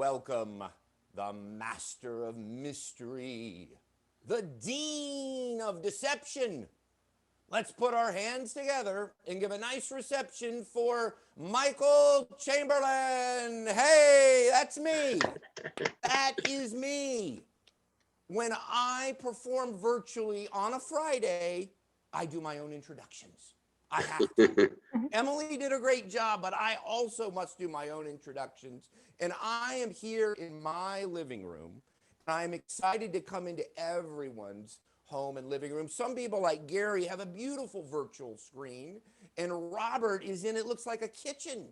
welcome the master of mystery, the dean of deception. Let's put our hands together and give a nice reception for Michael Chamberlain. Hey, that's me. That is me. When I perform virtually on a Friday, I do my own introductions. I have to. Emily did a great job, but I also must do my own introductions. And I am here in my living room. And I'm excited to come into everyone's home and living room. Some people like Gary have a beautiful virtual screen, and Robert is in, it looks like a kitchen.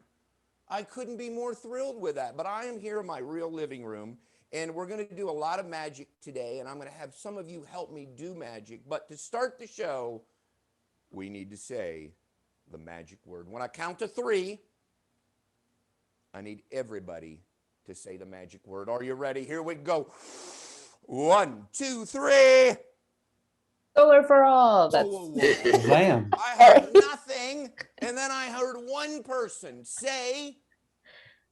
I couldn't be more thrilled with that, but I am here in my real living room, and we're going to do a lot of magic today, and I'm going to have some of you help me do magic. But to start the show, we need to say the magic word. When I count to 3, I need everybody to say the magic word. Are you ready? Here we go. 1, 2, 3. Solar for all. That's Bam. I heard nothing, and then I heard one person say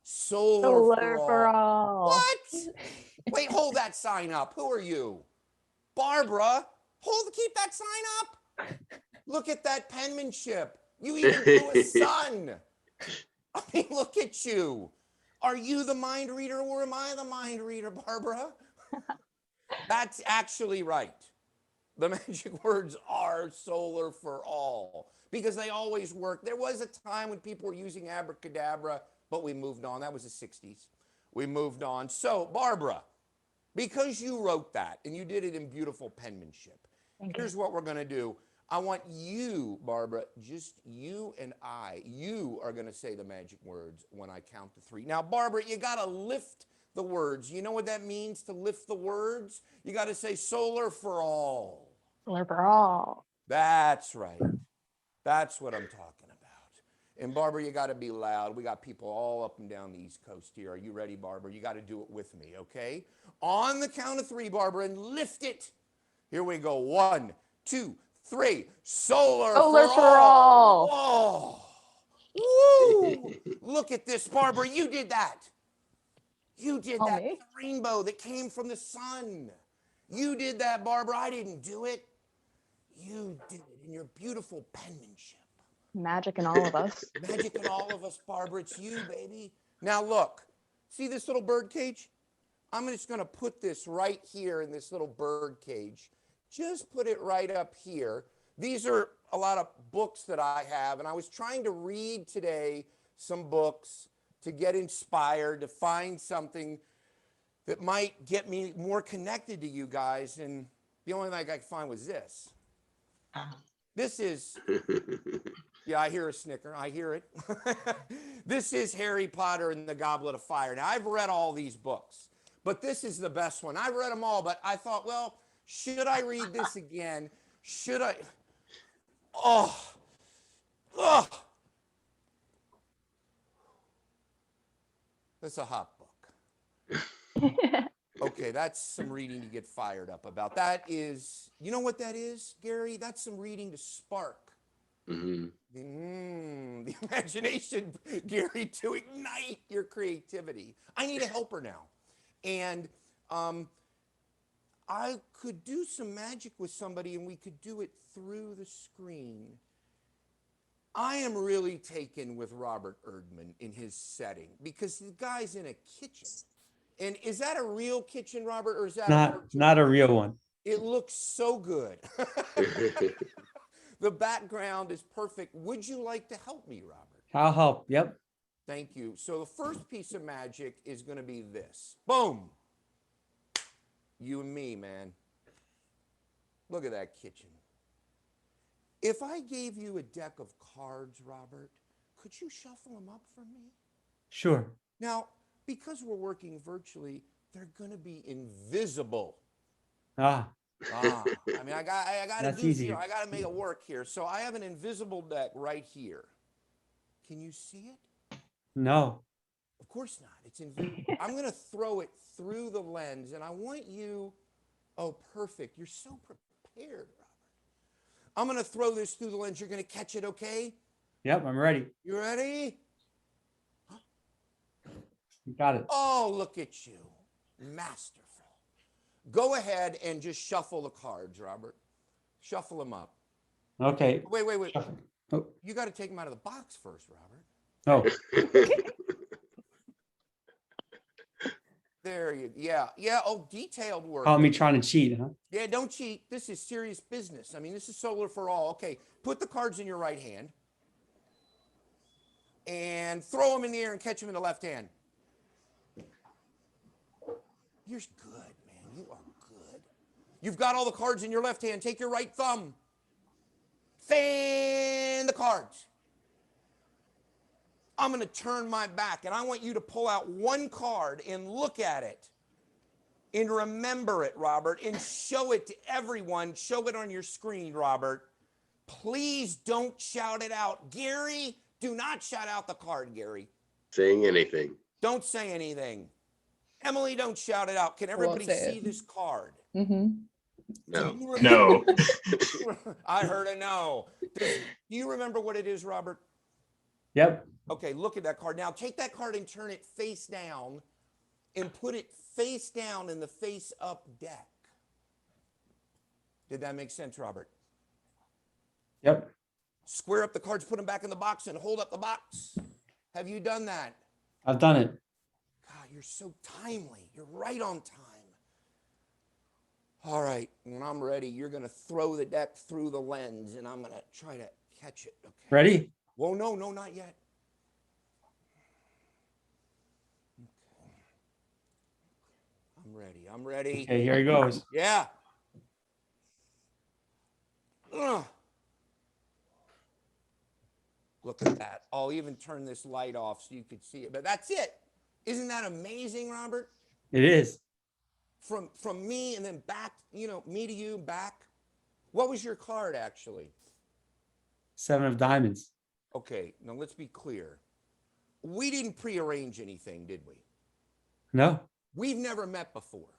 solar for all. What? Wait, hold that sign up. Who are you? Barbara, keep that sign up. Look at that penmanship. You even drew a sun. I mean, look at you. Are you the mind reader or am I the mind reader, Barbara? That's actually right. The magic words are solar for all because they always work. There was a time when people were using abracadabra, but we moved on. That was the 60s. We moved on. So, Barbara, because you wrote that and you did it in beautiful penmanship, here's what we're going to do. I want you, Barbara, just you and you are going to say the magic words when I count to 3. Now, Barbara, you got to lift the words. You know what that means to lift the words? You got to say solar for all. solar for all. That's right. That's what I'm talking about. And Barbara, you got to be loud. We got people all up and down the East Coast here. Are you ready, Barbara? You got to do it with me, okay? On the count of 3, Barbara, and lift it. Here we go. 1, 2, 3. Solar for all. Oh. Woo. Look at this, Barbara. You did that. You did that rainbow that came from the sun. You did that, Barbara. I didn't do it. You did it in your beautiful penmanship. Magic in all of us. Magic in all of us, Barbara. It's you, baby. Now look, see this little bird cage? I'm just going to put this right here in this little bird cage. Just put it right up here. These are a lot of books that I have, and I was trying to read today some books to get inspired, to find something that might get me more connected to you guys, and the only thing I could find was this. This is, yeah, I hear a snicker. I hear it. This is Harry Potter and the Goblet of Fire. Now, I've read all these books, but this is the best one. I've read them all, but I thought, well, should I read this again? Should I? Oh. That's a hot book. Okay, that's some reading to get fired up about. That is, you know what that is, Gary? That's some reading to spark. The imagination, Gary, to ignite your creativity. I need a helper now. And I could do some magic with somebody and we could do it through the screen. I am really taken with Robert Erdman in his setting because the guy's in a kitchen. And is that a real kitchen, Robert, or is that not a real one? It looks so good. The background is perfect. Would you like to help me, Robert? I'll help. Yep. Thank you. So the first piece of magic is going to be this. Boom. You and me, man. Look at that kitchen. If I gave you a deck of cards, Robert, could you shuffle them up for me? Sure. Now, because we're working virtually, they're going to be invisible. I mean, I got to do here. I got to make it work here. So I have an invisible deck right here. Can you see it? No. Of course not. It's invisible. I'm going to throw it through the lens, and I want you. Oh, perfect. You're so prepared, Robert. I'm going to throw this through the lens. You're going to catch it, okay? Yep, I'm ready. You ready? You got it. Oh, look at you. Masterful. Go ahead and just shuffle the cards, Robert. Shuffle them up. Okay. Wait. Shuffle. Oh, You got to take them out of the box first, Robert. oh, There you, yeah. Oh, detailed work. call me trying to cheat, huh? Yeah, don't cheat. This is serious business. I mean, this is solar for all. Okay, put the cards in your right hand and throw them in the air and catch them in the left hand. You're good, man. You are good. You've got all the cards in your left hand. Take your right thumb. Fan the cards. I'm going to turn my back, and I want you to pull out one card and look at it and remember it, Robert, and show it to everyone. Show it on your screen, Robert. Please don't shout it out. Gary, do not shout out the card, Gary. Saying anything. Don't say anything. Emily, don't shout it out. Can everybody see this card? Mm-hmm. No. No. I heard a no. Do you remember what it is, Robert? Yep. Okay, look at that card. Now take that card and turn it face down and put it face down in the face up deck. Did that make sense, Robert? Yep. Square up the cards, put them back in the box, and hold up the box. Have you done that? I've done it. God, you're so timely. You're right on time. All right, when I'm ready, you're going to throw the deck through the lens, and I'm going to try to catch it. Okay. Ready? Well, no, not yet. Okay. I'm ready. Okay, here he goes. Yeah. Ugh. Look at that. I'll even turn this light off so you could see it. But that's it. Isn't that amazing, Robert? It is. From me and then back, me to you, back. What was your card, actually? 7 of diamonds. Okay, now let's be clear. We didn't prearrange anything, did we? No, We've never met before.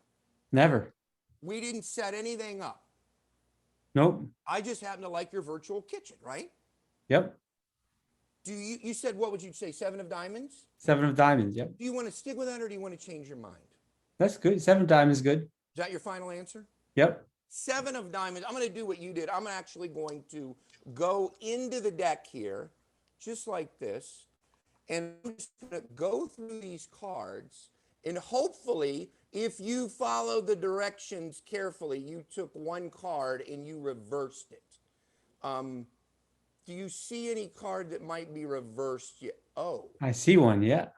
never. We didn't set anything up. Nope. I just happen to like your virtual kitchen, right? Yep. Do you said, what would you say, 7 of diamonds? 7 of diamonds. Yep. Do you want to stick with that or do you want to change your mind? That's good. 7 of diamonds is good. Is that your final answer? Yep. 7 of diamonds. I'm going to do what you did. I'm actually going to go into the deck here, just like this, and I'm just going to go through these cards, and hopefully, if you follow the directions carefully, you took one card and you reversed it. Do you see any card that might be reversed yet? Oh. I see one. Yeah.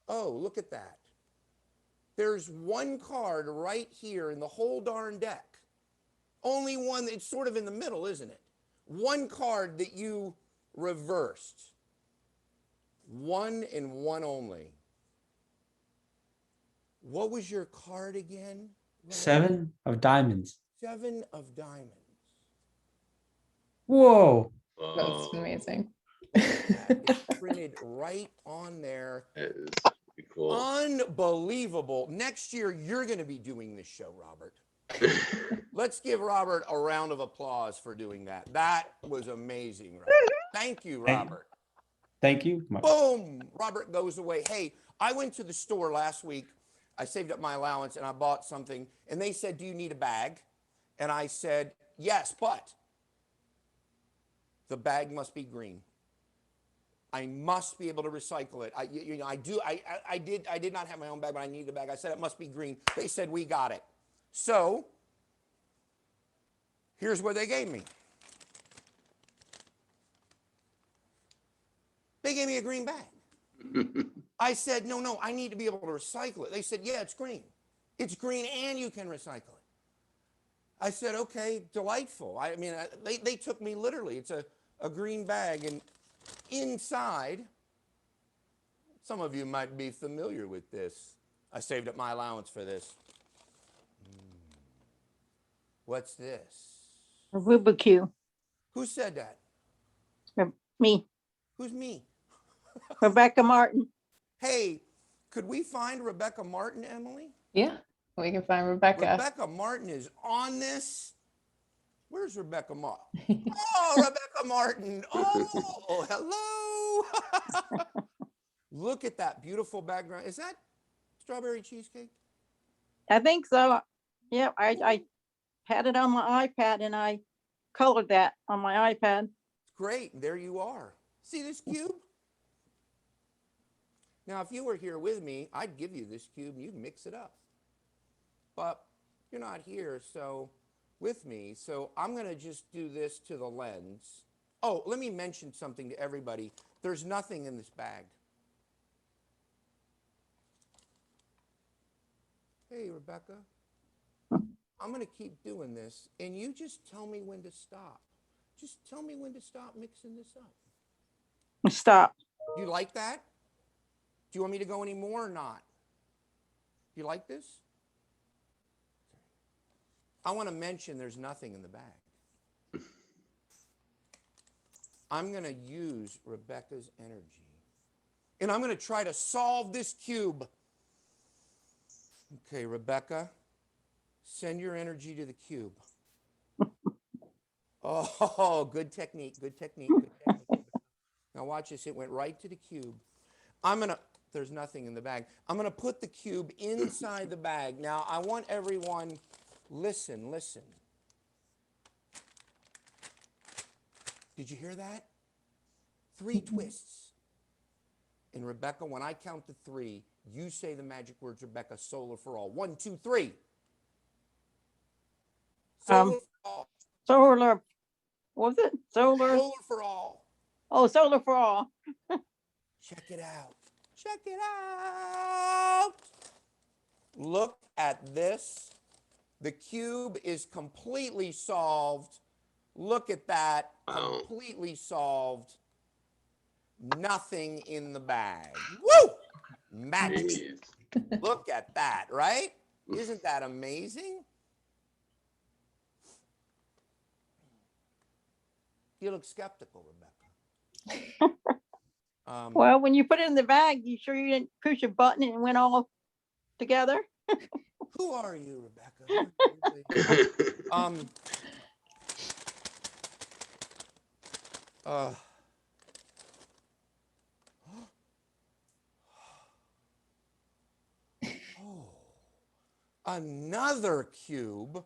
Oh, look at that. There's one card right here in the whole darn deck. Only one, it's sort of in the middle, isn't it? One card that you reversed. One and one only. What was your card again? 7 of diamonds. 7 of diamonds. Whoa. That's amazing. It's printed right on there. That is pretty cool. Unbelievable. Next year, you're going to be doing this show, Robert. Let's give Robert a round of applause for doing that. That was amazing, Robert. Thank you, Robert. Thank you. Boom. Robert goes away. Hey, I went to the store last week. I saved up my allowance and I bought something. And they said, do you need a bag? And I said, yes, but the bag must be green. I must be able to recycle it. I did not have my own bag, but I needed a bag. I said it must be green. They said we got it. So here's what they gave me. They gave me a green bag. I said, no, I need to be able to recycle it. They said, yeah, it's green. It's green and you can recycle it. I said, okay, delightful. I mean, they took me literally. It's a green bag, and inside, some of you might be familiar with this. I saved up my allowance for this. What's this? A Rubik's Cube. Who said that? Me, Who's me? Rebecca Martin. Hey, could we find Rebecca Martin, Emily? Yeah, we can find Rebecca. Rebecca Martin is on this. Where's Rebecca Martin? Oh, Rebecca Martin. Oh, hello. Look at that beautiful background. Is that Strawberry cheesecake? I think so. Yeah, I had it on my iPad and I colored that on my iPad. Great, there you are. See this cube? Now, if you were here with me, I'd give you this cube and you'd mix it up. But you're not here, so with me, so I'm going to just do this to the lens. Oh, let me mention something to everybody. There's nothing in this bag. Hey, Rebecca. I'm going to keep doing this, and you just tell me when to stop. Just tell me when to stop mixing this up. Stop. You like that? Do you want me to go any more or not? You like this? I want to mention there's nothing in the bag. I'm going to use Rebecca's energy. And I'm going to try to solve this cube. Okay, Rebecca, send your energy to the cube. Oh, good technique, good technique, good technique. Now watch this, it went right to the cube. There's nothing in the bag. I'm going to put the cube inside the bag. Now, I want everyone, listen. Did you hear that? 3 twists. And Rebecca, when I count to 3, you say the magic words, Rebecca, solar for all. 1, 2, 3. Solar for all. Solar. What was it? Solar. Solar for all. Oh, solar for all. Check it out. Check it out. Look at this. The cube is completely solved. Look at that. Wow. Completely solved. Nothing in the bag. Woo! Magic. Jeez. Look at that, right? Isn't that amazing? You look skeptical, Rebecca. Well, when you put it in the bag, you sure you didn't push a button and it went all together? Who are you, Rebecca? Oh, another cube.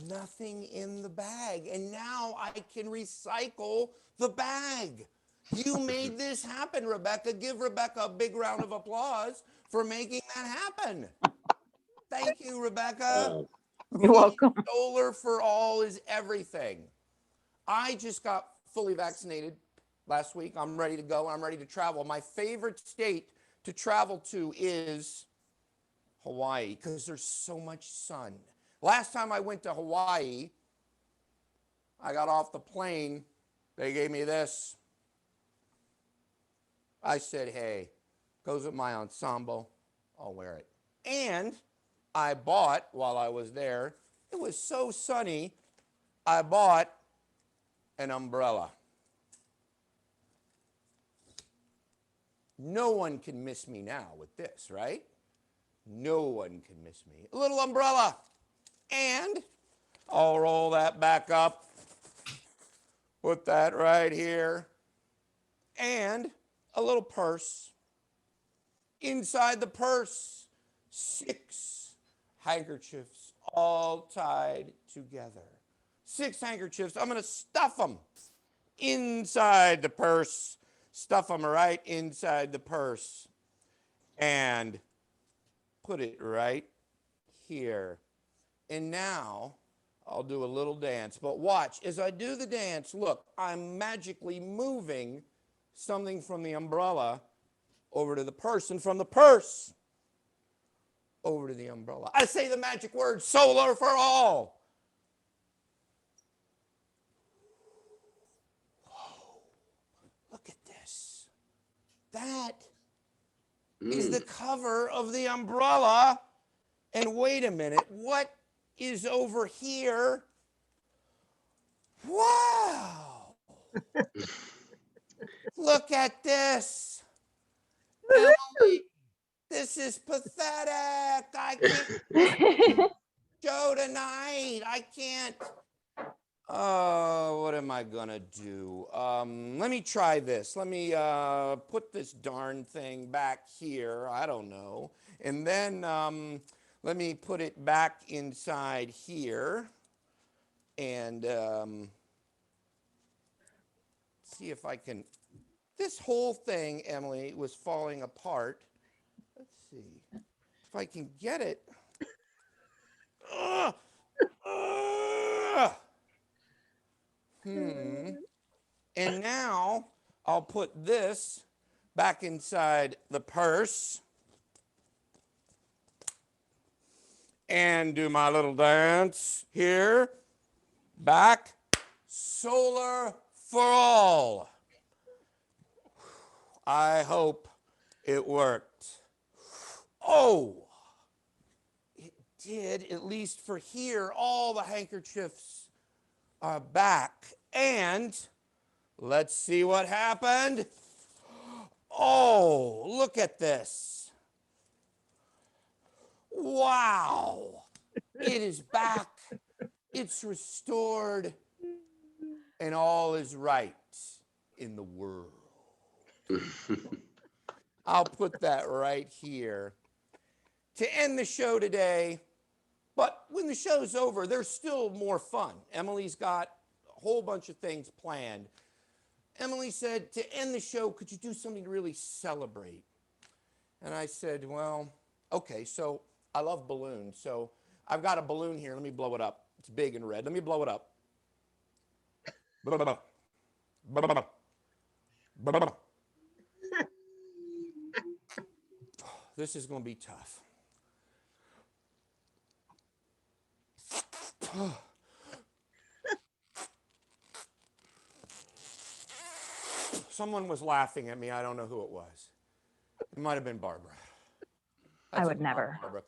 Nothing in the bag. And now I can recycle the bag. You made this happen, Rebecca. Give Rebecca a big round of applause for making that happen. Thank you, Rebecca. Wow. You're welcome. Solar for all is everything. I just got fully vaccinated last week. I'm ready to go. I'm ready to travel. My favorite state to travel to is Hawaii because there's so much sun. Last time I went to Hawaii, I got off the plane. They gave me this. I said, hey, goes with my ensemble. I'll wear it. And I bought, while I was there, it was so sunny, I bought an umbrella. No one can miss me now with this, right? No one can miss me. A little umbrella. And I'll roll that back up. Put that right here. And a little purse. Inside the purse, 6 handkerchiefs all tied together. 6 handkerchiefs. I'm going to stuff them inside the purse. Stuff them right inside the purse. And put it right here. And now I'll do a little dance. But watch, as I do the dance, look, I'm magically moving something from the umbrella over to the purse, and from the purse over to the umbrella. I say the magic word, solar for all. Whoa, look at this. That is the cover of the umbrella. And wait a minute, what is over here? Wow. Look at this. Emily, This is pathetic. I can't show tonight. I can't. Oh, what am I gonna do? Let me try this. Let me put this darn thing back here. I don't know. And then let me put it back inside here. And see if I can. This whole thing, Emily, was falling apart. Let's see if I can get it. Ugh. Ugh. And now I'll put this back inside the purse and do my little dance here. Back. Solar for all. I hope it worked. Oh, it did, at least for here. All the handkerchiefs are back. And let's see what happened. Oh, look at this. Wow. It is back. It's restored. And all is right in the world. I'll put that right here to end the show today. But when the show's over, there's still more fun. Emily's got a whole bunch of things planned. Emily said, to end the show, could you do something to really celebrate? And I said, well, okay, so I love balloons. So I've got a balloon here. Let me blow it up. It's big and red. Let me blow it up. This is going to be tough. Someone was laughing at me. I don't know who it was. It might have been Barbara. I would never. Barbara.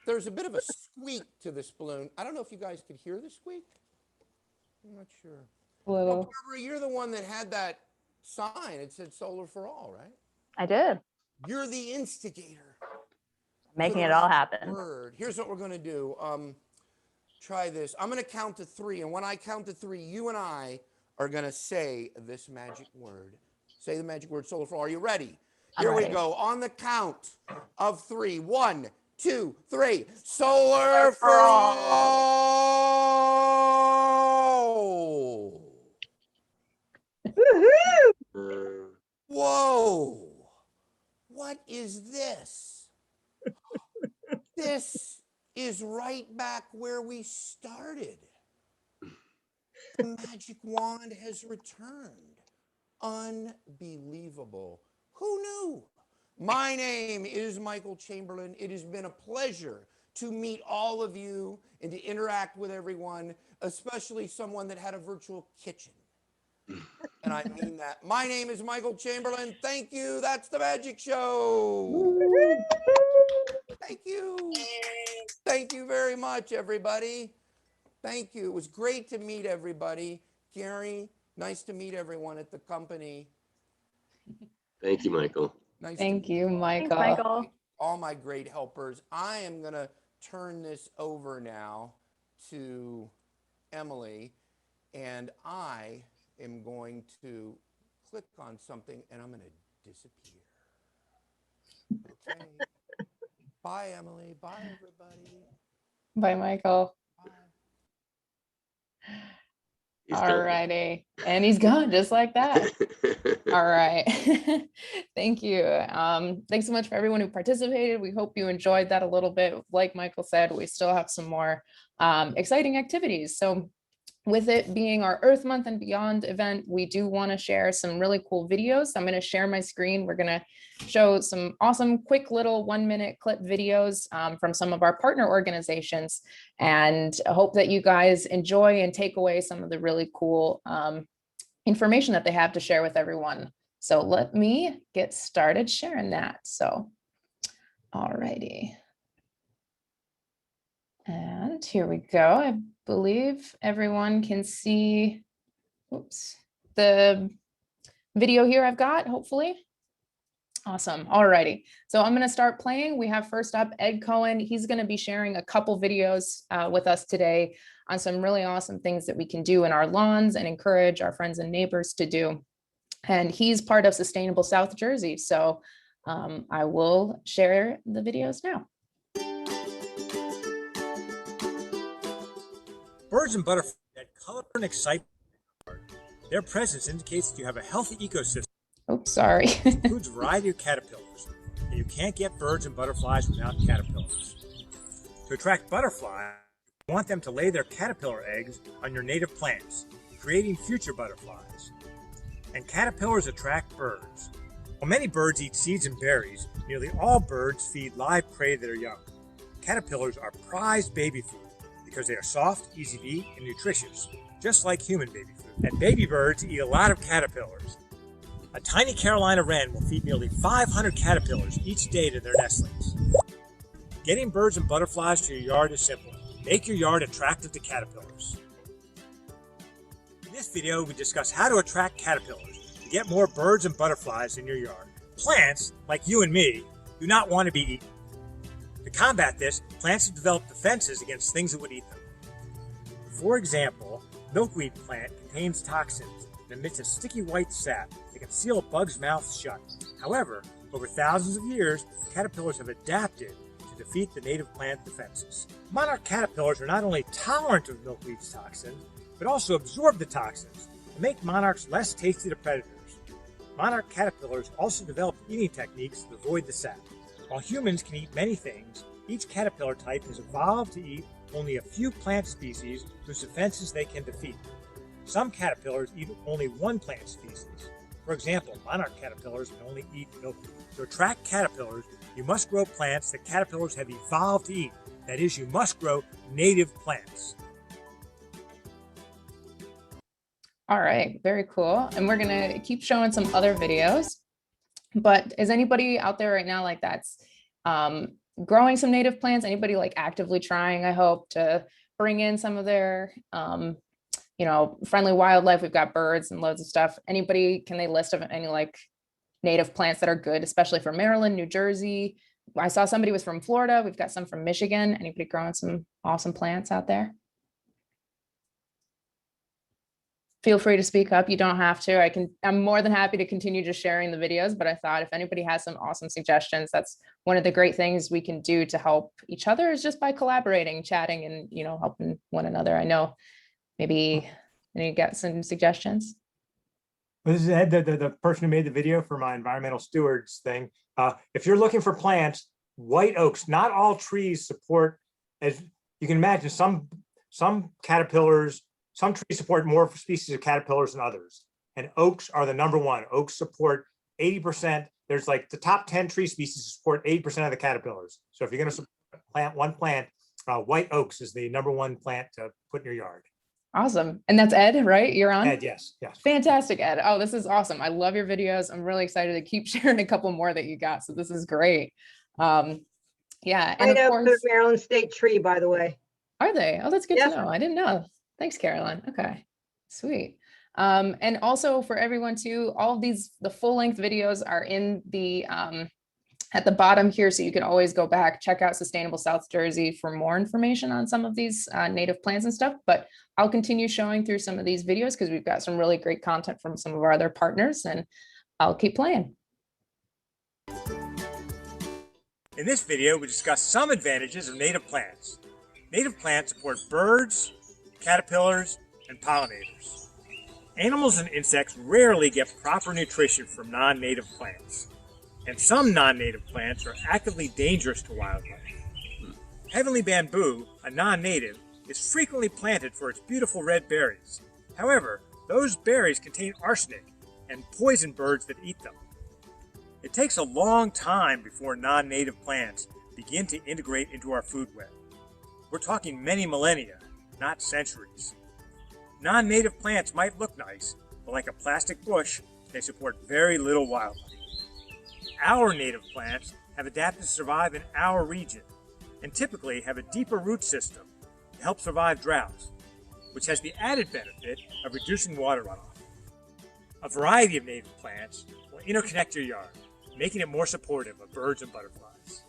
There's a bit of a squeak to this balloon. I don't know if you guys could hear the squeak. I'm not sure. A little. Barbara, you're the one that had that sign. It said solar for all, right? I did. You're the instigator. Making it all happen. Word. Here's what we're going to do. Try this. I'm going to count to 3. And when I count to 3, you and I are going to say this magic word. Say the magic word, solar for all. Are you ready? Here we go. On the count of 3. 1, 2, 3. Solar for all. Whoa. What is this? This is right back where we started. The magic wand has returned. Unbelievable. Who knew? My name is Michael Chamberlain. It has been a pleasure to meet all of you and to interact with everyone, especially someone that had a virtual kitchen. And I mean that. My name is Michael Chamberlain. Thank you. That's the Magic Show. Thank you. Thank you very much, everybody. Thank you. It was great to meet everybody. Gary, nice to meet everyone at the company. Thank you, Michael. Nice Thank to meet you, Michael. Thanks, Michael. all my great helpers. I am going to turn this over now to Emily, and I am going to click on something, and I'm going to disappear. Okay. Bye, Emily. Bye, everybody. Bye, Michael. Bye. He's All done. righty. And he's gone just like that. All right. Thank you. Thanks so much for everyone who participated. We hope you enjoyed that a little bit. Like Michael said, we still have some more exciting activities. So with it being our Earth Month and Beyond event, we do want to share some really cool videos. I'm going to share my screen. We're going to show some awesome, quick little 1-minute clip videos from some of our partner organizations. And I hope that you guys enjoy and take away some of the really cool information that they have to share with everyone. So let me get started sharing that. So, all righty. And here we go. I believe everyone can see, oops, the video here I've got, hopefully. Awesome. Alrighty. So I'm going to start playing. We have first up Ed Cohen. He's going to be sharing a couple videos with us today on some really awesome things that we can do in our lawns and encourage our friends and neighbors to do. And he's part of Sustainable South Jersey. So I will share the videos now. Birds and butterflies add color and excitement. Their presence indicates that you have a healthy ecosystem. Oops, sorry. Includes a variety of caterpillars, and you can't get birds and butterflies without caterpillars. To attract butterflies, you want them to lay their caterpillar eggs on your native plants, creating future butterflies. And caterpillars attract birds. While many birds eat seeds and berries, nearly all birds feed live prey to their young. Caterpillars are prized baby food because they are soft, easy to eat, and nutritious, just like human baby food. And baby birds eat a lot of caterpillars. A tiny Carolina wren will feed nearly 500 caterpillars each day to their nestlings. Getting birds and butterflies to your yard is simple. Make your yard attractive to caterpillars. In this video, we discuss how to attract caterpillars to get more birds and butterflies in your yard. Plants, like you and me, do not want to be eaten. To combat this, plants have developed defenses against things that would eat them. For example, milkweed plant contains toxins and emits a sticky white sap that can seal a bug's mouth shut. However, over thousands of years, caterpillars have adapted to defeat the native plant defenses. Monarch caterpillars are not only tolerant of milkweed's toxins, but also absorb the toxins and make monarchs less tasty to predators. Monarch caterpillars also develop eating techniques to avoid the sap. While humans can eat many things, each caterpillar type has evolved to eat only a few plant species whose defenses they can defeat. Some caterpillars eat only one plant species. For example, monarch caterpillars can only eat milkweed. To attract caterpillars, you must grow plants that caterpillars have evolved to eat. That is, you must grow native plants. All right, very cool. And we're going to keep showing some other videos. But is anybody out there right now like that's growing some native plants? Anybody like actively trying, I hope, to bring in some of their friendly wildlife? We've got birds and loads of stuff. Anybody, can they list of any like native plants that are good, especially for Maryland, New Jersey? I saw somebody was from Florida. We've got some from Michigan. Anybody growing some awesome plants out there? Feel free to speak up. You don't have to. I'm more than happy to continue just sharing the videos, but I thought if anybody has some awesome suggestions, that's one of the great things we can do to help each other is just by collaborating, chatting, and, helping one another. I know maybe you got some suggestions. This is Ed, the person who made the video for my environmental stewards thing. If you're looking for plants, white oaks, not all trees support, as you can imagine, some caterpillars, some trees support more species of caterpillars than others. And oaks are the number one. Oaks support 80%. There's like the top 10 tree species support 80% of the caterpillars. So if you're going to plant one plant, white oaks is the number one plant to put in your yard. Awesome. And that's Ed, right? You're on? Ed, yes. Fantastic, Ed. Oh, this is awesome. I love your videos. I'm really excited to keep sharing a couple more that you got. So this is great. Yeah. And right of up course, the Maryland State tree, by the way. Are they? Oh, that's good Yeah. to know. I didn't know. Thanks, Carolyn. Okay, sweet. And also for everyone too, all of these, the full length videos are in the, at the bottom here. So you can always go back, check out Sustainable South Jersey for more information on some of these native plants and stuff, but I'll continue showing through some of these videos because we've got some really great content from some of our other partners, and I'll keep playing. In this video, we discuss some advantages of native plants. Native plants support birds, caterpillars, and pollinators. Animals and insects rarely get proper nutrition from non-native plants, and some non-native plants are actively dangerous to wildlife. Heavenly bamboo, a non-native, is frequently planted for its beautiful red berries. However, those berries contain arsenic and poison birds that eat them. It takes a long time before non-native plants begin to integrate into our food web. We're talking many millennia, not centuries. Non-native plants might look nice, but like a plastic bush, they support very little wildlife. Our native plants have adapted to survive in our region, and typically have a deeper root system to help survive droughts, which has the added benefit of reducing water runoff. A variety of native plants will interconnect your yard. making it more supportive of birds and butterflies.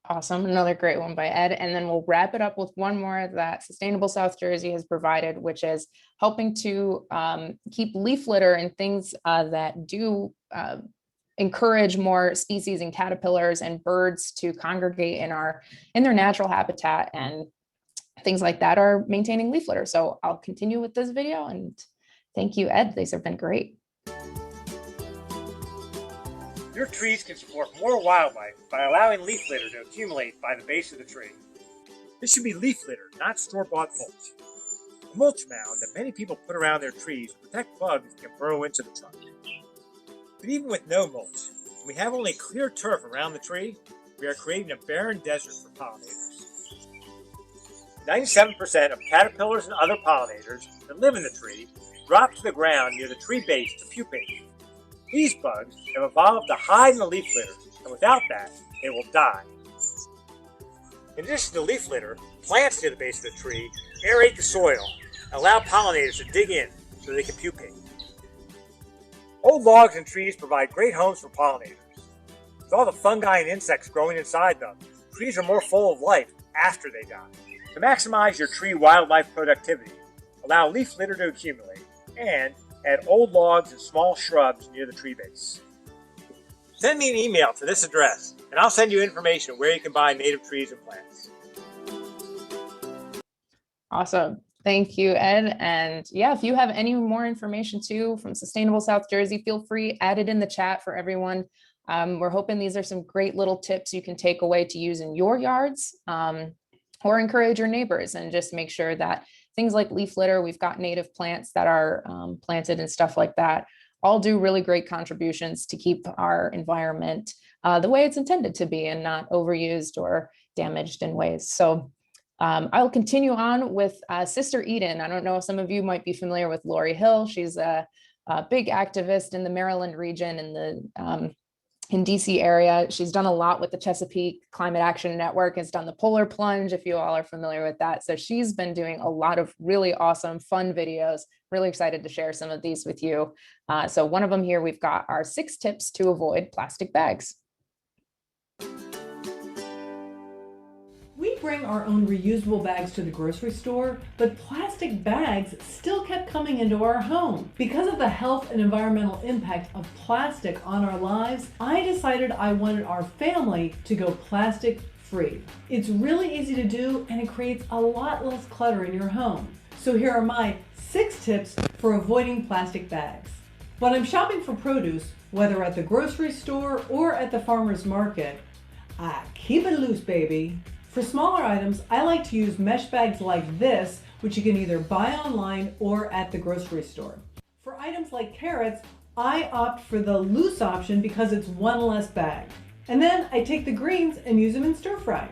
Awesome. Another great one by Ed. And then we'll wrap it up with one more that Sustainable South Jersey has provided, which is helping to keep leaf litter and things that do encourage more species and caterpillars and birds to congregate in their natural habitat, and things like that are maintaining leaf litter. So I'll continue with this video, and thank you, Ed. These have been great. Your trees can support more wildlife by allowing leaf litter to accumulate by the base of the tree. This should be leaf litter, not store-bought mulch. A mulch mound that many people put around their trees to protect bugs that can burrow into the trunk. But even with no mulch, when we have only clear turf around the tree, we are creating a barren desert for pollinators. 97% of caterpillars and other pollinators that live in the tree drop to the ground near the tree base to pupate. These bugs have evolved to hide in the leaf litter, and without that, they will die. In addition to leaf litter, plants near the base of the tree aerate the soil and allow pollinators to dig in so they can pupate. Old logs and trees provide great homes for pollinators. With all the fungi and insects growing inside them, trees are more full of life after they die. To maximize your tree wildlife productivity, allow leaf litter to accumulate, and add old logs and small shrubs near the tree base. Send me an email to this address, and I'll send you information where you can buy native trees and plants. Awesome. Thank you, Ed. And yeah, if you have any more information too from Sustainable South Jersey, feel free, add it in the chat for everyone. We're hoping these are some great little tips you can take away to use in your yards, or encourage your neighbors, and just make sure that things like leaf litter, we've got native plants that are planted and stuff like that, all do really great contributions to keep our environment the way it's intended to be and not overused or damaged in ways. So I'll continue on with Sister Eden. I don't know if some of you might be familiar with Lori Hill. She's a big activist in the Maryland region and the in DC area. She's done a lot with the Chesapeake Climate Action Network, has done the polar plunge, if you all are familiar with that. So she's been doing a lot of really awesome, fun videos. Really excited to share some of these with you. So one of them here, we've got our 6 tips to avoid plastic bags. We bring our own reusable bags to the grocery store, but plastic bags still kept coming into our home. Because of the health and environmental impact of plastic on our lives, I decided I wanted our family to go plastic free. It's really easy to do, and it creates a lot less clutter in your home. So here are my 6 tips for avoiding plastic bags. When I'm shopping for produce, whether at the grocery store or at the farmer's market, I keep it loose, baby. For smaller items, I like to use mesh bags like this, which you can either buy online or at the grocery store. For items like carrots, I opt for the loose option because it's one less bag. And then I take the greens and use them in stir fry.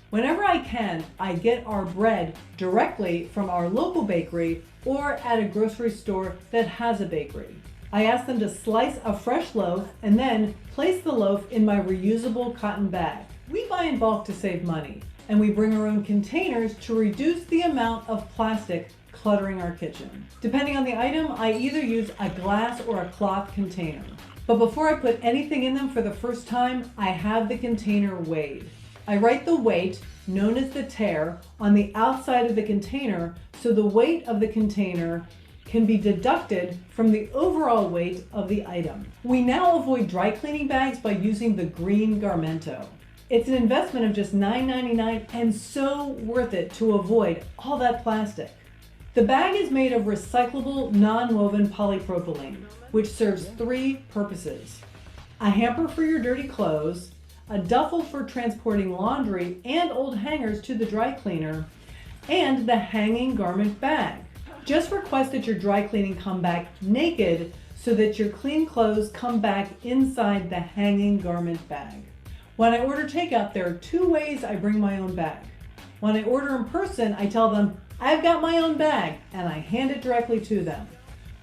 Whenever I can, I get our bread directly from our local bakery or at a grocery store that has a bakery. I ask them to slice a fresh loaf and then place the loaf in my reusable cotton bag. We buy in bulk to save money, and we bring our own containers to reduce the amount of plastic cluttering our kitchen. Depending on the item, I either use a glass or a cloth container. But before I put anything in them for the first time, I have the container weighed. I write the weight, known as the tare, on the outside of the container so the weight of the container can be deducted from the overall weight of the item. We now avoid dry cleaning bags by using the green Garmento. It's an investment of just $9.99 and so worth it to avoid all that plastic. The bag is made of recyclable, non-woven polypropylene, which serves 3 purposes: a hamper for your dirty clothes, a duffel for transporting laundry and old hangers to the dry cleaner, and the hanging garment bag. Just request that your dry cleaning come back naked so that your clean clothes come back inside the hanging garment bag. When I order takeout, there are 2 ways I bring my own bag. When I order in person, I tell them, I've got my own bag, and I hand it directly to them.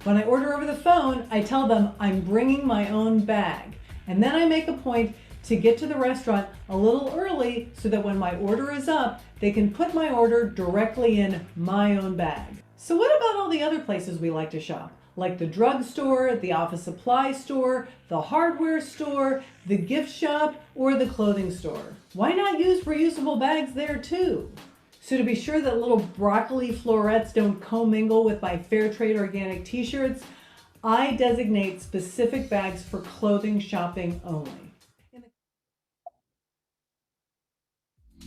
When I order over the phone, I tell them I'm bringing my own bag, and then I make a point to get to the restaurant a little early so that when my order is up, they can put my order directly in my own bag. So what about all the other places we like to shop, like the drugstore, the office supply store, the hardware store, the gift shop, or the clothing store. Why not use reusable bags there too? So to be sure that little broccoli florets don't commingle with my fair trade organic t-shirts, I designate specific bags for clothing shopping only.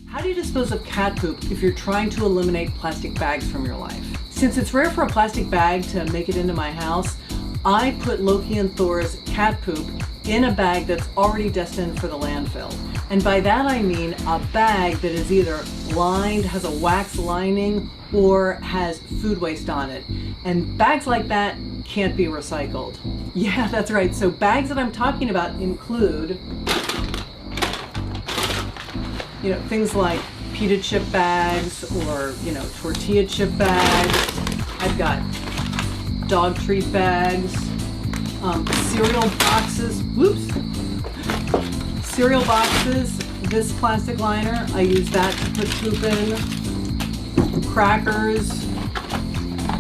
How do you dispose of cat poop if you're trying to eliminate plastic bags from your life? Since it's rare for a plastic bag to make it into my house, I put Loki and Thor's cat poop in a bag that's already destined for the landfill. And by that I mean a bag that is either lined, has a wax lining, or has food waste on it. And bags like that can't be recycled. Yeah, that's right. So bags that I'm talking about include, things like pita chip bags or, tortilla chip bags. I've got dog treat bags, cereal boxes, cereal boxes, this plastic liner, I use that to put poop in. Crackers,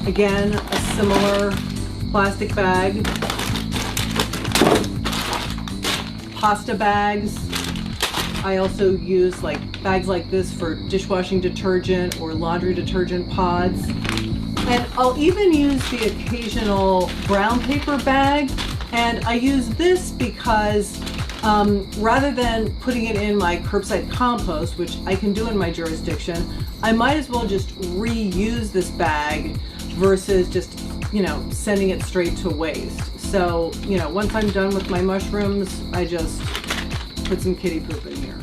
again, a similar plastic bag. Pasta bags, I also use bags like this for dishwashing detergent or laundry detergent pods. And I'll even use the occasional brown paper bag. And I use this because rather than putting it in my curbside compost, which I can do in my jurisdiction, I might as well just reuse this bag versus just, sending it straight to waste. So, once I'm done with my mushrooms, I just put some kitty poop in here.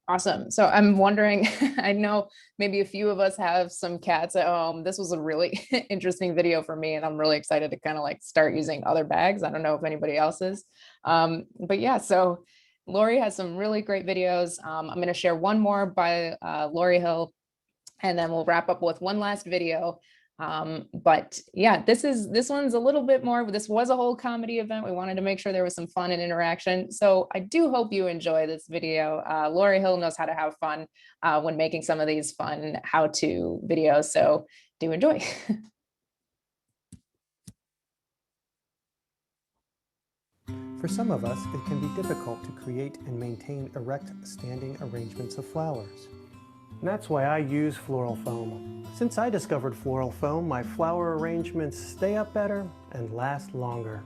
Awesome. So I'm wondering, I know maybe a few of us have some cats at home. This was a really interesting video for me, and I'm really excited to kind of start using other bags. I don't know if anybody else is. But yeah, so Lori has some really great videos. I'm going to share one more by Lori Hill, and then we'll wrap up with one last video. But yeah, this one's a little bit more, this was a whole comedy event. We wanted to make sure there was some fun and interaction. So I do hope you enjoy this video. Lori Hill knows how to have fun when making some of these fun how-to videos. So do enjoy. For some of us, it can be difficult to create and maintain erect standing arrangements of flowers. And that's why I use floral foam. Since I discovered floral foam, my flower arrangements stay up better and last longer.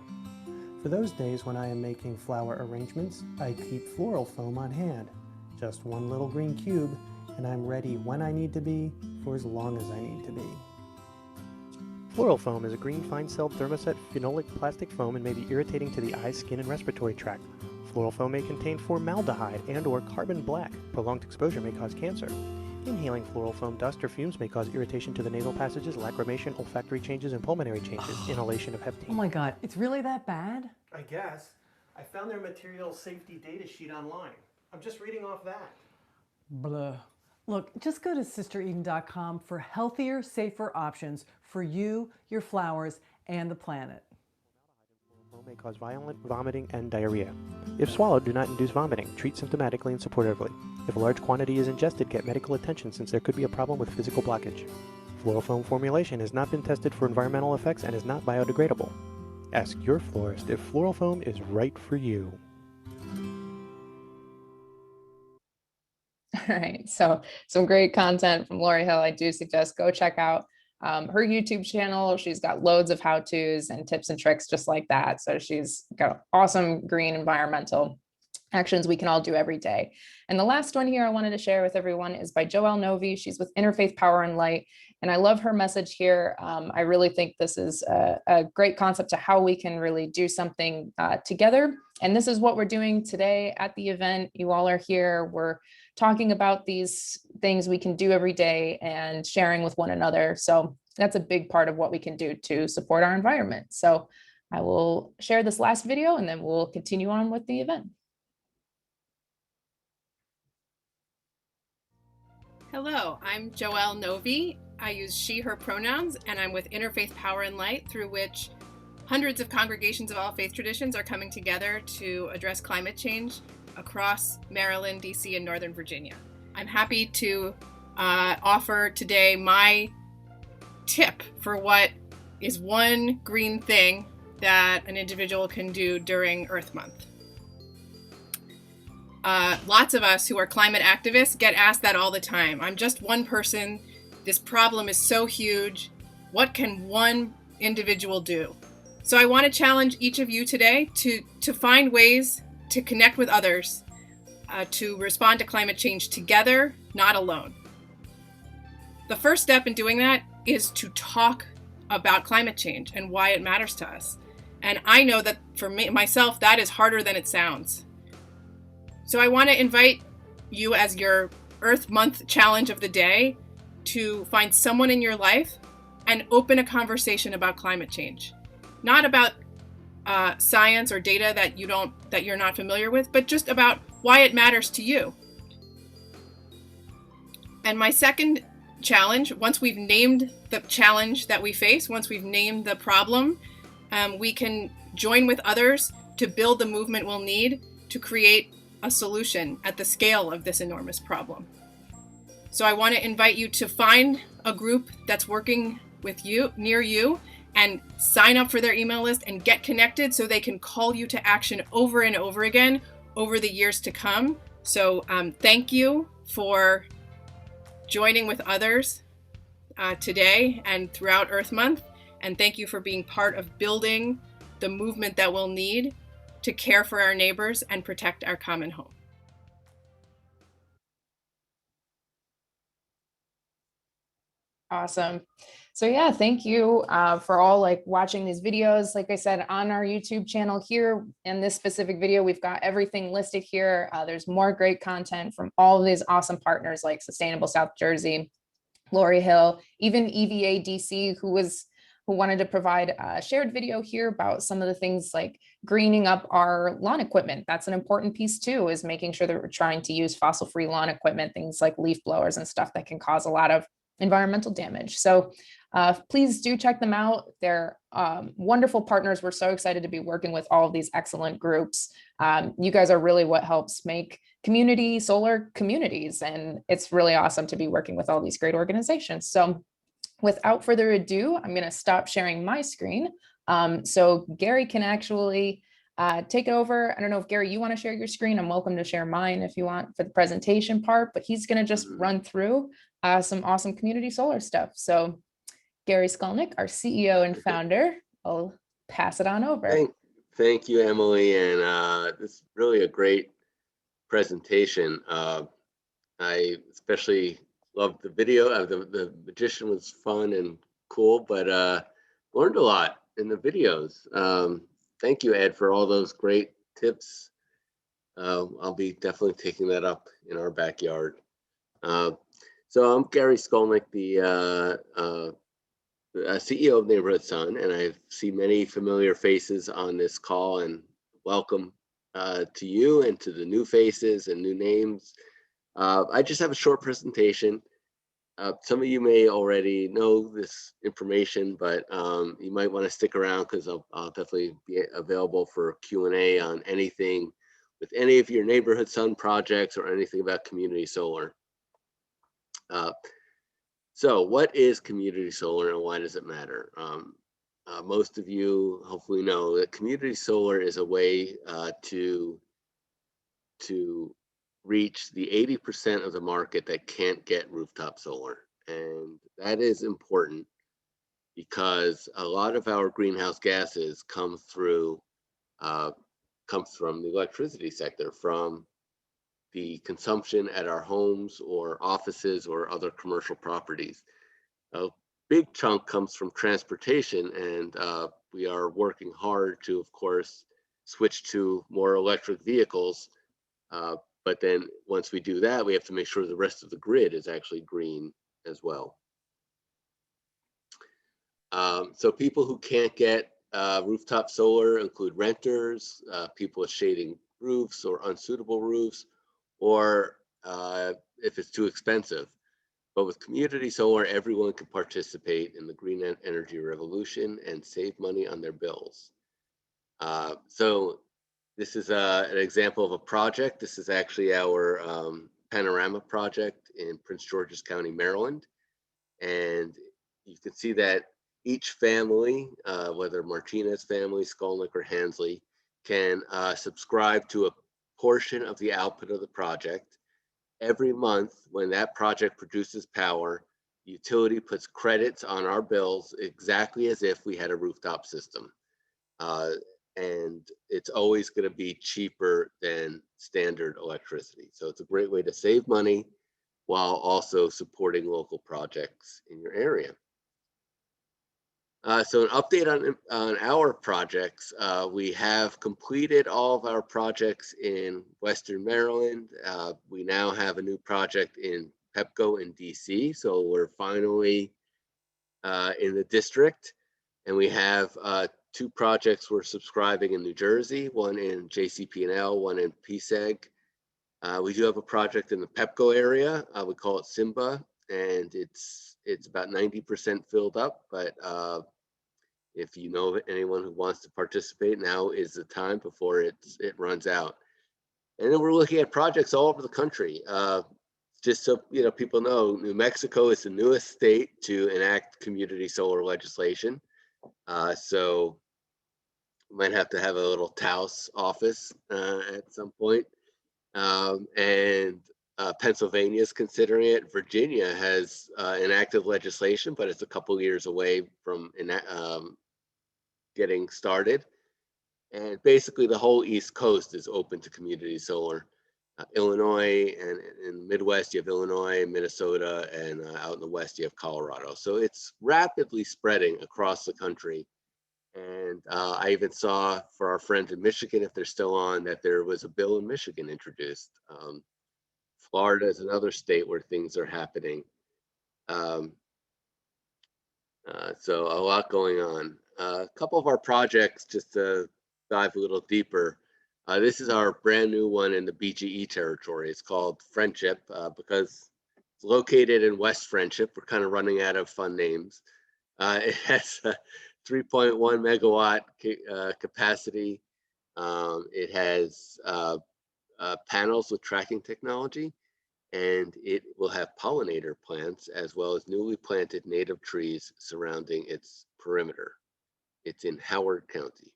For those days when I am making flower arrangements, I keep floral foam on hand. Just one little green cube, and I'm ready when I need to be for as long as I need to be. Floral foam is a green fine-celled thermoset phenolic plastic foam and may be irritating to the eye, skin, and respiratory tract. Floral foam may contain formaldehyde and/or carbon black. Prolonged exposure may cause cancer. Inhaling floral foam dust or fumes may cause irritation to the nasal passages, lacrimation, olfactory changes, and pulmonary changes. Inhalation of heptane. Oh my God, it's really that bad? I guess. I found their material safety data sheet online. I'm just reading off that. Blah. Look, just go to sistereden.com for healthier, safer options for you, your flowers, and the planet. May cause violent vomiting and diarrhea. If swallowed, do not induce vomiting. Treat symptomatically and supportively. If a large quantity is ingested, get medical attention since there could be a problem with physical blockage. Floral foam formulation has not been tested for environmental effects and is not biodegradable. Ask your florist if floral foam is right for you. All right, so some great content from Lori Hill. I do suggest go check out her YouTube channel. She's got loads of how-tos and tips and tricks just like that. So she's got awesome green environmental actions we can all do every day. And the last one here I wanted to share with everyone is by Novi. She's with Interfaith Power and Light. And I love her message here. I really think this is a great concept to how we can really do something together. And this is what we're doing today at the event. You all are here. We're talking about these things we can do every day and sharing with one another. So that's a big part of what we can do to support our environment. So I will share this last video and then we'll continue on with the event. Hello, I'm Joelle Novi. I use she, her pronouns, and I'm with Interfaith Power and Light, through which hundreds of congregations of all faith traditions are coming together to address climate change across Maryland, DC, and Northern Virginia. I'm happy to offer today my tip for what is one green thing that an individual can do during Earth Month. Lots of us who are climate activists get asked that all the time. I'm just one person. This problem is so huge. What can one individual do? So I want to challenge each of you today to find ways to connect with others, to respond to climate change together, not alone. The first step in doing that is to talk about climate change and why it matters to us. And I know that for myself, that is harder than it sounds. So I want to invite you, as your Earth Month challenge of the day, to find someone in your life and open a conversation about climate change. Not about science or data that you're not familiar with, but just about why it matters to you. And my second challenge, once we've named the challenge that we face, once we've named the problem, we can join with others to build the movement we'll need to create a solution at the scale of this enormous problem. So I want to invite you to find a group that's working with you, near you, and sign up for their email list and get connected so they can call you to action over and over again over the years to come. So thank you for joining with others today and throughout Earth Month. And thank you for being part of building the movement that we'll need to care for our neighbors and protect our common home. Awesome. So yeah, thank you for all watching these videos. Like I said, on our YouTube channel here in this specific video, we've got everything listed here. There's more great content from all of these awesome partners like Sustainable South Jersey, Lori Hill, even EVADC, who wanted to provide a shared video here about some of the things like greening up our lawn equipment. That's an important piece too, is making sure that we're trying to use fossil-free lawn equipment, things like leaf blowers and stuff that can cause a lot of environmental damage. So please do check them out. They're wonderful partners. We're so excited to be working with all of these excellent groups. You guys are really what helps make community solar communities. And it's really awesome to be working with all these great organizations. So without further ado, I'm going to stop sharing my screen. So Gary can actually take it over. I don't know if Gary, you want to share your screen. I'm welcome to share mine if you want for the presentation part, but he's going to just run through some awesome community solar stuff. So Gary Skolnick, our CEO and founder, I'll pass it on over. Thank you, Emily. And this is really a great presentation. I especially loved the video. The magician was fun and cool, but learned a lot in the videos. Thank you, Ed, for all those great tips. I'll be definitely taking that up in our backyard. So I'm Gary Skolnick, the CEO of Neighborhood Sun, and I see many familiar faces on this call, and welcome to you and to the new faces and new names. I just have a short presentation. Some of you may already know this information, but you might want to stick around because I'll definitely be available for Q&A on anything with any of your Neighborhood Sun projects or anything about community solar. So what is community solar and why does it matter? Most of you hopefully know that community solar is a way to reach the 80% of the market that can't get rooftop solar. And that is important because a lot of our greenhouse gases come from the electricity sector, from the consumption at our homes or offices or other commercial properties. A big chunk comes from transportation, and we are working hard to, of course, switch to more electric vehicles. But then once we do that, we have to make sure the rest of the grid is actually green as well. So people who can't get rooftop solar include renters, people with shading roofs or unsuitable roofs, or if it's too expensive. But with community solar, everyone can participate in the green energy revolution and save money on their bills. So this is an example of a project. This is actually our Panorama Project in Prince George's County, Maryland. And you can see that each family, whether Martinez family, Skolnick, or Hansley, can subscribe to a portion of the output of the project. Every month, when that project produces power, the utility puts credits on our bills exactly as if we had a rooftop system. And it's always going to be cheaper than standard electricity. So it's a great way to save money while also supporting local projects in your area. So an update on our projects. We have completed all of our projects in Western Maryland. We now have a new project in Pepco in DC. So we're finally in the district. And we have 2 projects we're subscribing in New Jersey, one in JCP&L, one in PSEG. We do have a project in the Pepco area. We call it Simba, and it's about 90% filled up, but if you know anyone who wants to participate, now is the time before it runs out. And then we're looking at projects all over the country. Just so people know, New Mexico is the newest state to enact community solar legislation. So we might have to have a little Taos office at some point. And Pennsylvania is considering it. Virginia has enacted legislation, but it's a couple years away from getting started. And basically the whole East Coast is open to community solar. Illinois, and in the Midwest, you have Illinois, Minnesota, and out in the West, you have Colorado. So it's rapidly spreading across the country. And I even saw, for our friends in Michigan, if they're still on, that there was a bill in Michigan introduced. Florida is another state where things are happening. So a lot going on. A couple of our projects, just to dive a little deeper. This is our brand new one in the BGE territory. It's called Friendship because it's located in West Friendship. We're kind of running out of fun names. It has a 3.1 megawatt capacity. It has panels with tracking technology, and it will have pollinator plants as well as newly planted native trees surrounding its perimeter. It's in Howard County.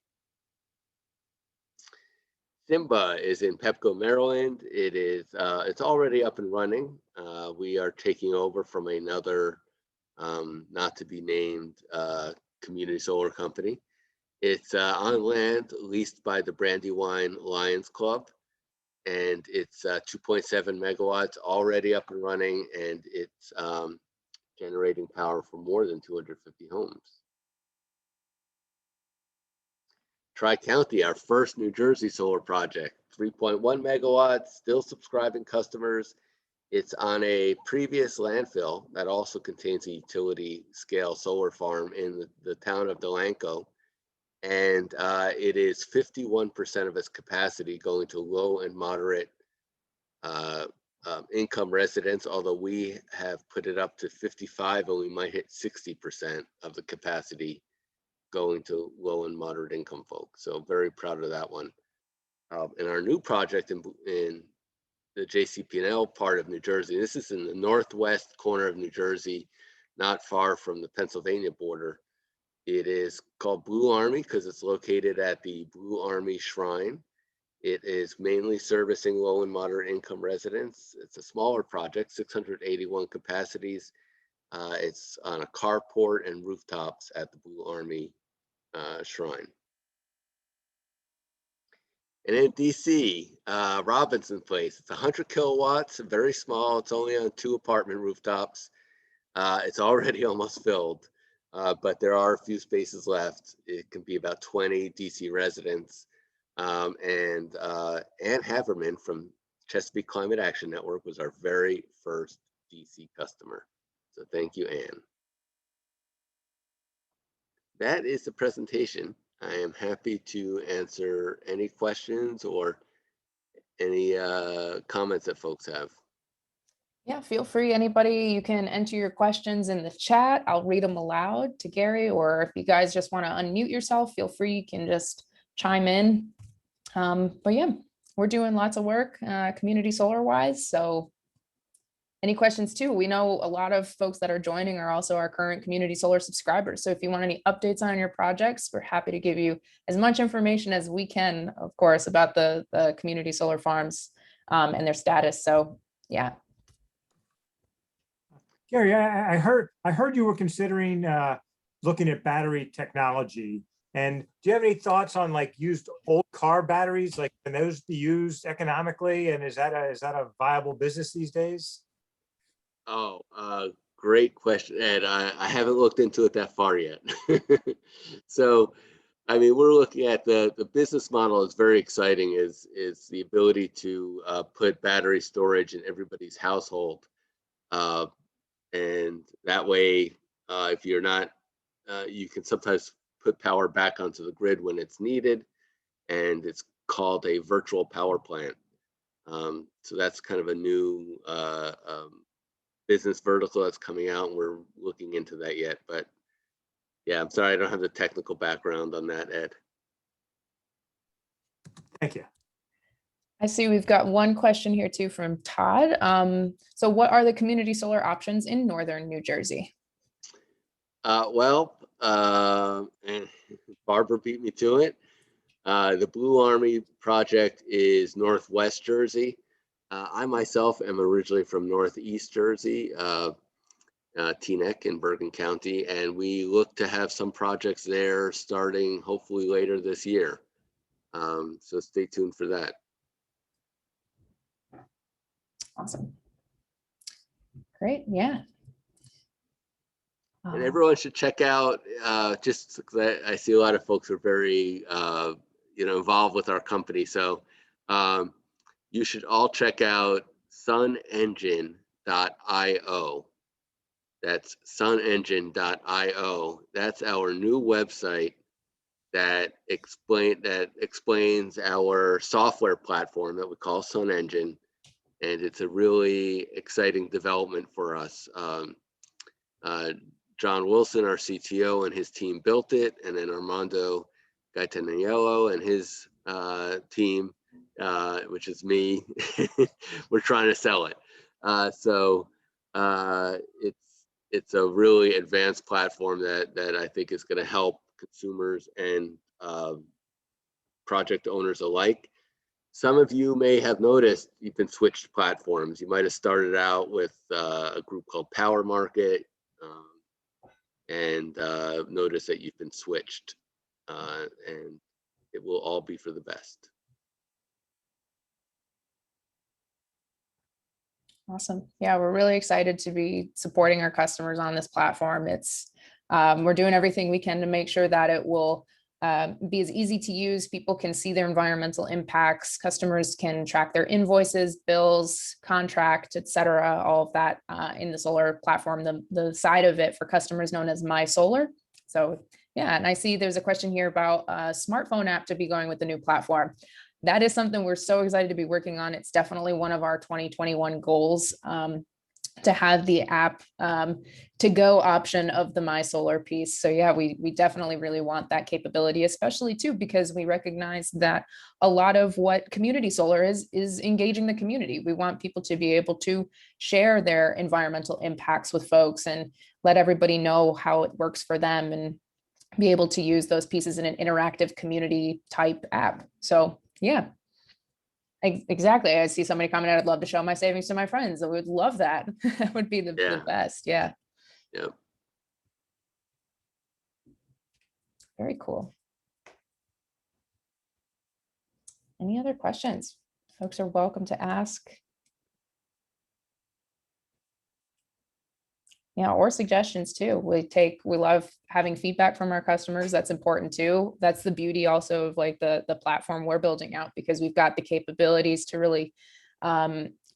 Simba is in Pepco, Maryland. It's already up and running. We are taking over from another not to be named community solar company. It's on land leased by the Brandywine Lions Club, and it's 2.7 megawatts already up and running, and it's generating power for more than 250 homes. Tri-County, our first New Jersey solar project, 3.1 megawatts, still subscribing customers. It's on a previous landfill that also contains a utility scale solar farm in the town of Delanco. And it is 51% of its capacity going to low and moderate income residents, although we have put it up to 55 and we might hit 60% of the capacity going to low and moderate income folks. So very proud of that one. And our new project in the JCP&L part of New Jersey, this is in the northwest corner of New Jersey, not far from the Pennsylvania border. It is called Blue Army because it's located at the Blue Army Shrine. It is mainly servicing low and moderate income residents. It's a smaller project, 681 capacities. It's on a carport and rooftops at the Blue Army Shrine. And in DC, Robinson Place, it's 100 kilowatts, very small. It's only on 2 apartment rooftops. It's already almost filled, but there are a few spaces left. It can be about 20 DC residents. And Ann Haverman from Chesapeake Climate Action Network was our very first DC customer. So thank you, Ann. That is the presentation. I am happy to answer any questions or any comments that folks have. Yeah, feel free. Anybody, you can enter your questions in the chat. I'll read them aloud to Gary, or if you guys just want to unmute yourself, feel free. You can just chime in. But yeah, we're doing lots of work community solar wise. So any questions too. We know a lot of folks that are joining are also our current community solar subscribers. So if you want any updates on your projects, we're happy to give you as much information as we can, of course, about the community solar farms and their status. So yeah. Gary, I heard you were considering looking at battery technology. And do you have any thoughts on like used old car batteries? Like, can those be used economically? And is that a viable business these days? Oh, great question, Ed. I haven't looked into it that far yet. So, I mean, we're looking at the business model is very exciting. Is the ability to put battery storage in everybody's household, and that way, if you're not, you can sometimes put power back onto the grid when it's needed, and it's called a virtual power plant. So that's kind of a new business vertical that's coming out, and we're looking into that yet. But yeah, I'm sorry, I don't have the technical background on that, Ed. Thank you. I see we've got one question here too from Todd. So what are the community solar options in northern New Jersey? Well, and Barbara beat me to it. The Blue Army project is Northwest Jersey. I myself am originally from Northeast Jersey, Teaneck in Bergen County, and we look to have some projects there starting hopefully later this year. So stay tuned for that. Awesome. Great, yeah. And everyone should check out, just because I see a lot of folks are very, involved with our company. So you should all check out sunengine.io. That's sunengine.io. That's our new website that explains our software platform that we call Sun Engine. And it's a really exciting development for us. John Wilson, our CTO, and his team built it, and then Armando Gaetaniello and his team, which is me, we're trying to sell it. So it's a really advanced platform that I think is going to help consumers and project owners alike. Some of you may have noticed you've been switched platforms. You might have started out with a group called Power Market, and notice that you've been switched, and it will all be for the best. Awesome. Yeah, we're really excited to be supporting our customers on this platform. It's we're doing everything we can to make sure that it will be as easy to use. People can see their environmental impacts. Customers can track their invoices, bills, contract, etc. All of that in the solar platform. The side of it for customers known as My Solar. So yeah, and I see there's a question here about a smartphone app to be going with the new platform. That is something we're so excited to be working on. It's definitely one of our 2021 goals to have the app to go option of the My Solar piece. So yeah, we definitely really want that capability, especially too, because we recognize that a lot of what community solar is engaging the community. We want people to be able to share their environmental impacts with folks and let everybody know how it works for them and be able to use those pieces in an interactive community type app. So yeah, exactly. I see somebody commented, I'd love to show my savings to my friends. I would love that. That would be the best. Yeah. Yep. Very cool. Any other questions? Folks are welcome to ask. Yeah, or suggestions too. We love having feedback from our customers. That's important too. That's the beauty also of like the platform we're building out, because we've got the capabilities to really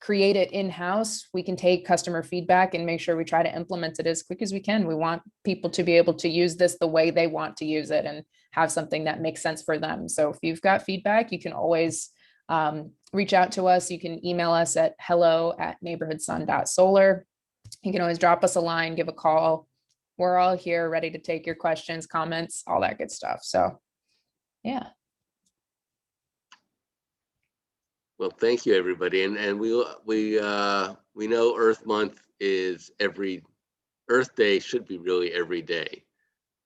create it in-house. We can take customer feedback and make sure we try to implement it as quick as we can. We want people to be able to use this the way they want to use it and have something that makes sense for them. So if you've got feedback, you can always reach out to us. You can email us at hello@neighborhoodsun.solar. You can always drop us a line, give a call. We're all here ready to take your questions, comments, all that good stuff. So yeah. Well, thank you, everybody. And we know Earth Month is Earth Day should be really every day.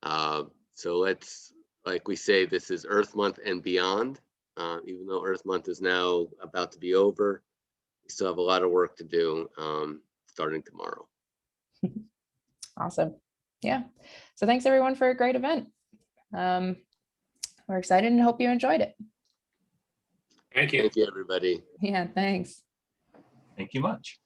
So let's, like we say, this is Earth Month and beyond. Even though Earth Month is now about to be over, we still have a lot of work to do starting tomorrow. Awesome. Yeah. So thanks everyone for a great event. We're excited and hope you enjoyed it. Thank you. Thank you, everybody. Yeah, thanks. Thank you much.